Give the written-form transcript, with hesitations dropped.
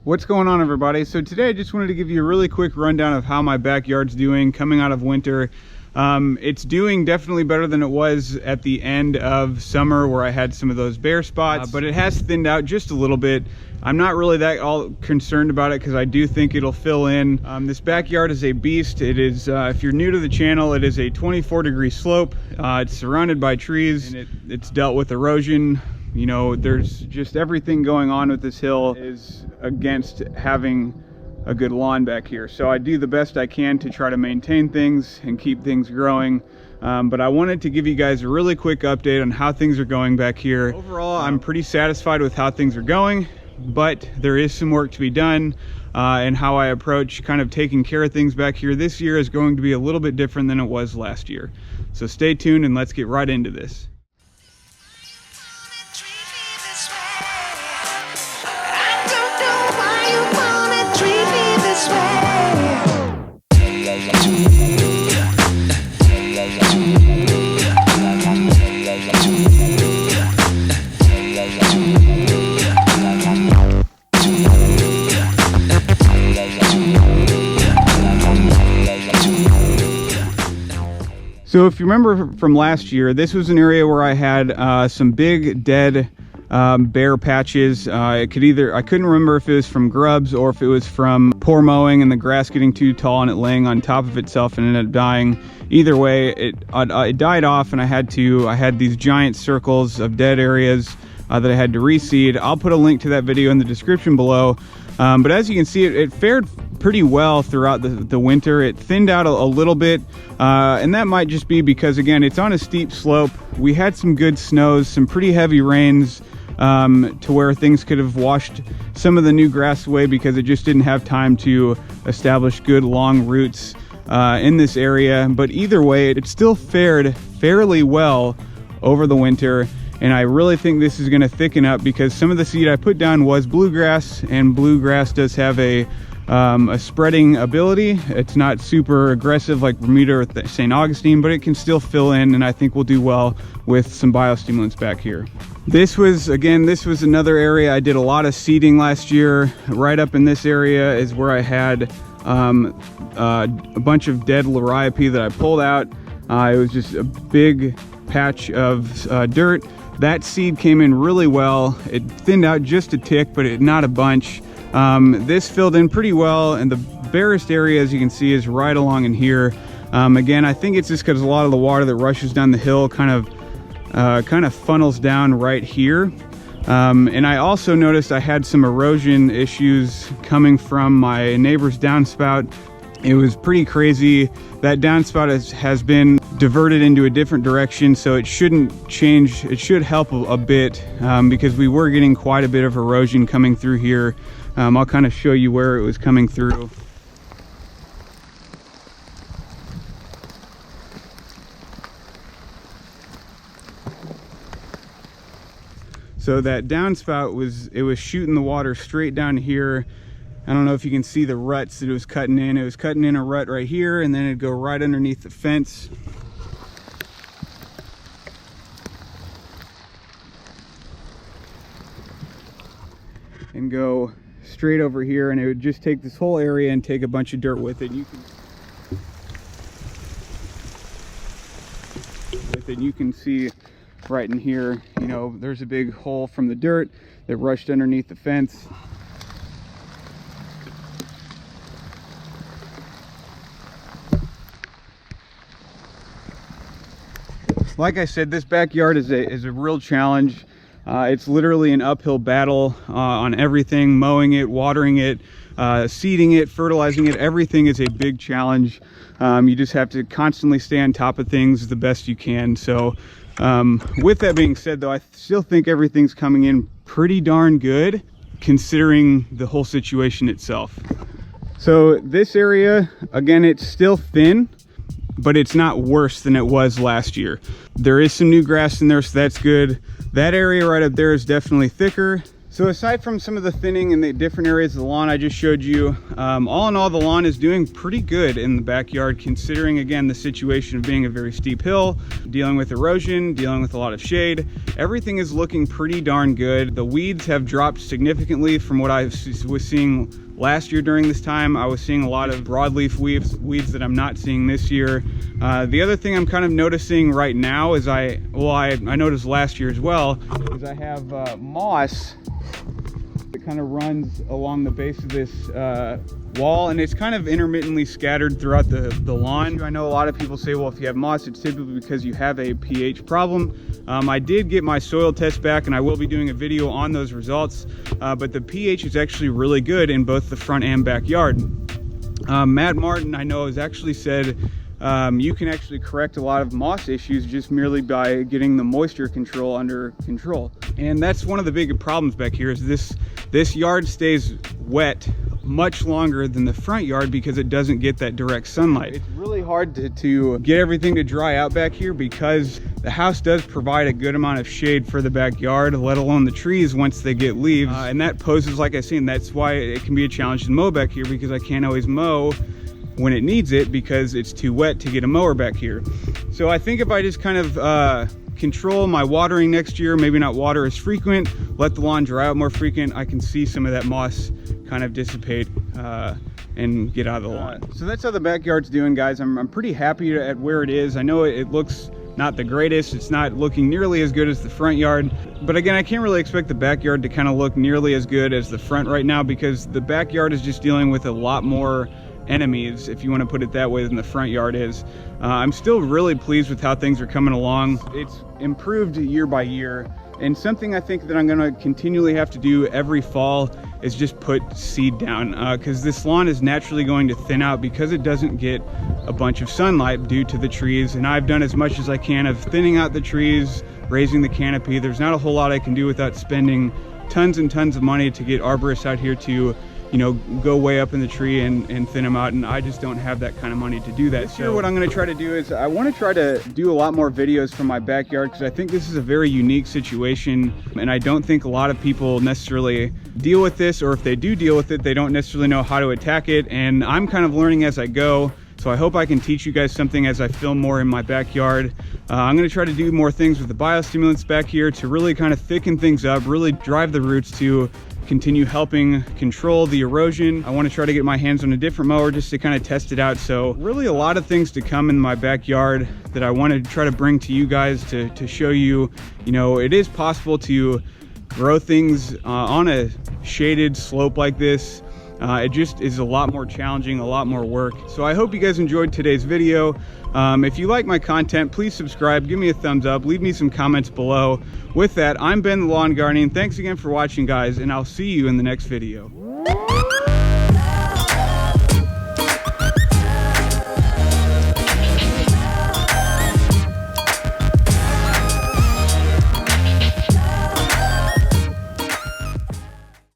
What's going on, everybody? So today I just wanted to give you a really quick rundown of how my backyard's doing coming out of winter. It's doing definitely better than it was at the end of summer where I had some of those bare spots, but it has thinned out just a little bit. I'm not really that all concerned about it because I do think it'll fill in. This backyard is a beast. It is, if you're new to the channel, it is a 24-degree slope. It's surrounded by trees, and it's dealt with erosion. You know, there's just everything going on with this hill is against having a good lawn back here. So I do the best I can to try to maintain things and keep things growing. But I wanted to give you guys a really quick update on how things are going back here. Overall, I'm pretty satisfied with how things are going, but there is some work to be done. And how I approach kind of taking care of things back here this year is going to be a little bit different than it was last year. So stay tuned and let's get right into this. So if you remember from last year, this was an area where I had some big dead bare patches. I couldn't remember if it was from grubs or if it was from poor mowing and the grass getting too tall and it laying on top of itself and ended up dying. Either way, it died off, and I had these giant circles of dead areas that I had to reseed. I'll put a link to that video in the description below. But as you can see, it fared pretty well throughout the winter. It thinned out a little bit, and that might just be because, again, it's on a steep slope. We had some good snows, some pretty heavy rains, to where things could have washed some of the new grass away because it just didn't have time to establish good long roots in this area. But either way, it still fared fairly well over the winter. And I really think this is going to thicken up because some of the seed I put down was bluegrass, and bluegrass does have a spreading ability. It's not super aggressive like Bermuda or St. Augustine, but it can still fill in, and I think we'll do well with some biostimulants back here. This was another area I did a lot of seeding last year. Right up in this area is where I had a bunch of dead liriope that I pulled out. It was just a big patch of dirt. That seed came in really well. It thinned out just a tick, but not a bunch. This filled in pretty well, and the barest area, as you can see, is right along in here. Again, I think it's just because a lot of the water that rushes down the hill kind of funnels down right here. And I also noticed I had some erosion issues coming from my neighbor's downspout. It was pretty crazy. That downspout has been diverted into a different direction, so it shouldn't change. It should help a bit because we were getting quite a bit of erosion coming through here. I'll kind of show you where it was coming through. So that downspout was shooting the water straight down here. I don't know if you can see the ruts that it was cutting in. It was cutting in a rut right here, and then it'd go right underneath the fence. And go straight over here, and it would just take this whole area and take a bunch of dirt with it. You can see right in here, you know, there's a big hole from the dirt that rushed underneath the fence. Like I said, this backyard is a real challenge. It's literally an uphill battle on everything. Mowing it, watering it, seeding it, fertilizing it. Everything is a big challenge. You just have to constantly stay on top of things the best you can. So with that being said, though, I still think everything's coming in pretty darn good considering the whole situation itself. So this area, again, it's still thin, but it's not worse than it was last year. There is some new grass in there, so that's good. That area right up there is definitely thicker. So aside from some of the thinning in the different areas of the lawn I just showed you, all in all, the lawn is doing pretty good in the backyard, considering, again, the situation of being a very steep hill, dealing with erosion, dealing with a lot of shade. Everything is looking pretty darn good. The weeds have dropped significantly from what I was seeing last year during this time. I was seeing a lot of broadleaf weeds that I'm not seeing this year. The other thing I'm kind of noticing right now is I noticed last year as well, is I have moss that kind of runs along the base of this wall, and it's kind of intermittently scattered throughout the lawn. I know a lot of people say, well, if you have moss, it's typically because you have a pH problem. I did get my soil test back, and I will be doing a video on those results, but the pH is actually really good in both the front and backyard. Matt Martin, I know, has actually said you can actually correct a lot of moss issues just merely by getting the moisture control under control. And that's one of the big problems back here, is this yard stays wet much longer than the front yard because it doesn't get that direct sunlight. It's really hard to get everything to dry out back here because the house does provide a good amount of shade for the backyard, let alone the trees once they get leaves. And that poses, like I said, that's why it can be a challenge to mow back here, because I can't always mow when it needs it because it's too wet to get a mower back here. So I think if I just kind of control my watering next year, maybe not water as frequent, let the lawn dry out more frequent, I can see some of that moss kind of dissipate and get out of the lawn. So that's how the backyard's doing, guys. I'm pretty happy at where it is. I know it looks not the greatest. It's not looking nearly as good as the front yard, but again, I can't really expect the backyard to kind of look nearly as good as the front right now, because the backyard is just dealing with a lot more enemies, if you want to put it that way, than the front yard is. I'm still really pleased with how things are coming along. It's improved year by year, and something I think that I'm going to continually have to do every fall is just put seed down, because this lawn is naturally going to thin out because it doesn't get a bunch of sunlight due to the trees. And I've done as much as I can of thinning out the trees, raising the canopy. There's not a whole lot I can do without spending tons and tons of money to get arborists out here to, you know, go way up in the tree and thin them out, and I just don't have that kind of money to do that. This year, what I'm going to try to do is I want to try to do a lot more videos from my backyard, because I think this is a very unique situation, and I don't think a lot of people necessarily deal with this, or if they do deal with it, they don't necessarily know how to attack it, and I'm kind of learning as I go. So I hope I can teach you guys something as I film more in my backyard. I'm going to try to do more things with the biostimulants back here to really kind of thicken things up, really drive the roots to continue helping control the erosion. I want to try to get my hands on a different mower just to kind of test it out. So really a lot of things to come in my backyard that I want to try to bring to you guys to show you, you know, it is possible to grow things on a shaded slope like this. It just is a lot more challenging, a lot more work. So I hope you guys enjoyed today's video. If you like my content, please subscribe, give me a thumbs up, leave me some comments below. With that, I'm Ben the Lawn Gardening. Thanks again for watching, guys, and I'll see you in the next video.